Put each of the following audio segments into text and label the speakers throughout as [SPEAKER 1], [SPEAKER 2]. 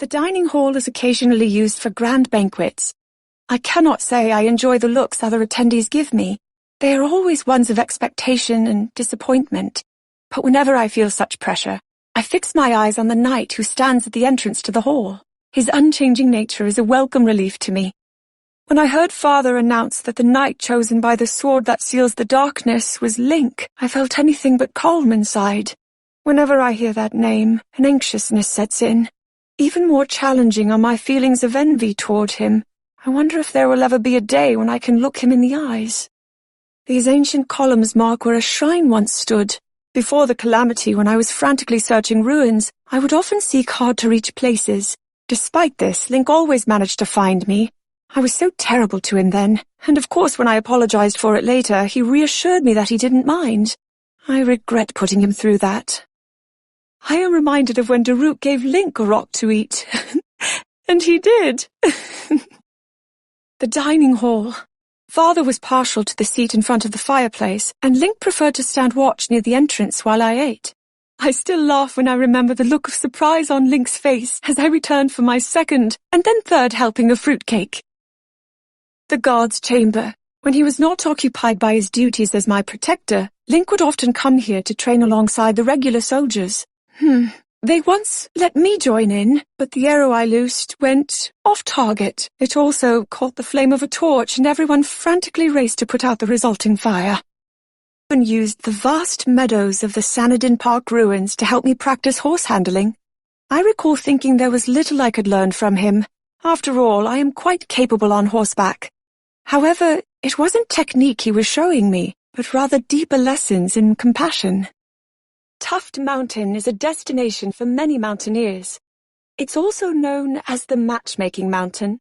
[SPEAKER 1] The dining hall is occasionally used for grand banquets. I cannot say I enjoy the looks other attendees give me. They are always ones of expectation and disappointment. But whenever I feel such pressure, I fix my eyes on the knight who stands at the entrance to the hall. His unchanging nature is a welcome relief to me. When I heard Father announce that the knight chosen by the sword that seals the darkness was Link, I felt anything but calm inside. Whenever I hear that name, an anxiousness sets in. Even more challenging are my feelings of envy toward him. I wonder if there will ever be a day when I can look him in the eyes. These ancient columns mark where a shrine once stood. Before the calamity, when I was frantically searching ruins, I would often seek hard-to-reach places. Despite this, Link always managed to find me. I was so terrible to him then, and of course when I apologized for it later, he reassured me that he didn't mind. I regret putting him through that. I am reminded of when Daruk gave Link a rock to eat. And he did. The dining hall. Father was partial to the seat in front of the fireplace, and Link preferred to stand watch near the entrance while I ate. I still laugh when I remember the look of surprise on Link's face as I returned for my second and then third helping of fruitcake. The guard's chamber. When he was not occupied by his duties as my protector, Link would often come here to train alongside the regular soldiers. They once let me join in, but the arrow I loosed went off target. It also caught the flame of a torch, and everyone frantically raced to put out the resulting fire. And used the vast meadows of the Sanadin Park ruins to help me practice horse handling. I recall thinking there was little I could learn from him. After all, I am quite capable on horseback. However, it wasn't technique he was showing me, but rather deeper lessons in compassion. Tuft Mountain is a destination for many mountaineers. It's also known as the Matchmaking Mountain.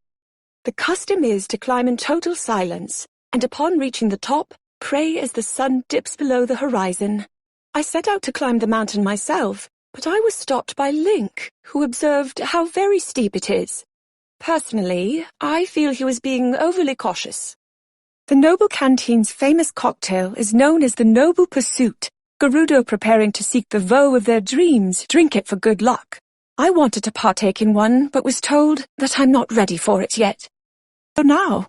[SPEAKER 1] The custom is to climb in total silence, and upon reaching the top, pray as the sun dips below the horizon. I set out to climb the mountain myself, but I was stopped by Link, who observed how very steep it is. Personally, I feel he was being overly cautious. The Noble Canteen's famous cocktail is known as the Noble Pursuit. Gerudo preparing to seek the vow of their dreams drink it for good luck. I wanted to partake in one, but was told that I'm not ready for it yet. So now.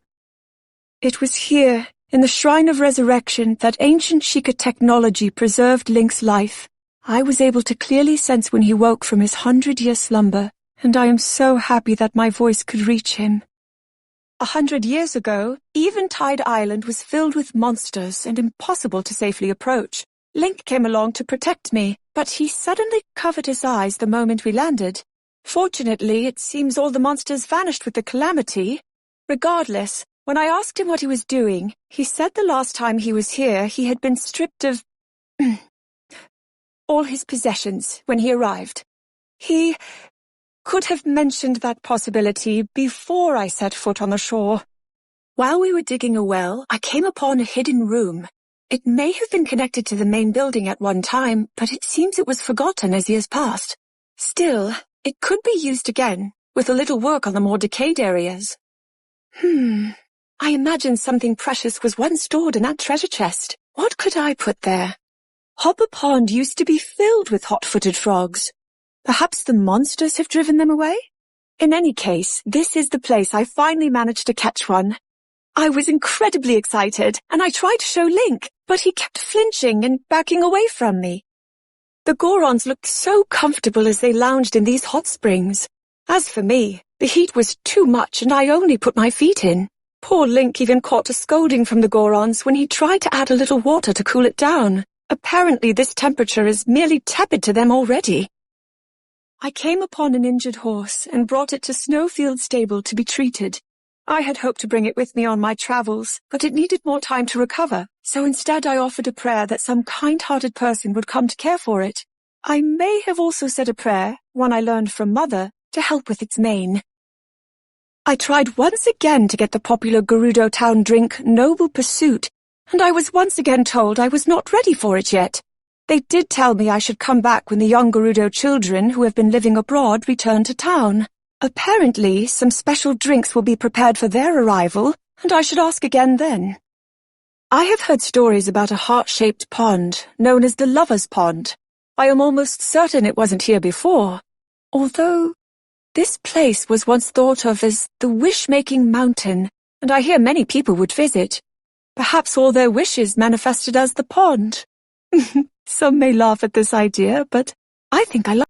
[SPEAKER 1] It was here, in the Shrine of Resurrection, that ancient Sheikah technology preserved Link's life. I was able to clearly sense when he woke from his 100-year slumber, and I am so happy that my voice could reach him. 100 years ago, Eventide Island was filled with monsters and impossible to safely approach. Link came along to protect me, but he suddenly covered his eyes the moment we landed. Fortunately, it seems all the monsters vanished with the calamity. Regardless, when I asked him what he was doing, he said the last time he was here he had been stripped of all his possessions when he arrived. He could have mentioned that possibility before I set foot on the shore. While we were digging a well, I came upon a hidden room. It may have been connected to the main building at one time, but it seems it was forgotten as years passed. Still, it could be used again, with a little work on the more decayed areas. I imagine something precious was once stored in that treasure chest. What could I put there? Hopper Pond used to be filled with hot-footed frogs. Perhaps the monsters have driven them away? In any case, this is the place I finally managed to catch one. I was incredibly excited, and I tried to show Link, but he kept flinching and backing away from me. The Gorons looked so comfortable as they lounged in these hot springs. As for me, the heat was too much and I only put my feet in. Poor Link even caught a scolding from the Gorons when he tried to add a little water to cool it down. Apparently this temperature is merely tepid to them already. I came upon an injured horse and brought it to Snowfield Stable to be treated. I had hoped to bring it with me on my travels, but it needed more time to recover, so instead I offered a prayer that some kind-hearted person would come to care for it. I may have also said a prayer, one I learned from Mother, to help with its mane. I tried once again to get the popular Gerudo town drink Noble Pursuit, and I was once again told I was not ready for it yet. They did tell me I should come back when the young Gerudo children who have been living abroad return to town. Apparently, some special drinks will be prepared for their arrival, and I should ask again then. I have heard stories about a heart-shaped pond, known as the Lover's Pond. I am almost certain it wasn't here before, although This place was once thought of as the wish-making mountain, and I hear many people would visit. Perhaps all their wishes manifested as the pond. Some may laugh at this idea, but I think I like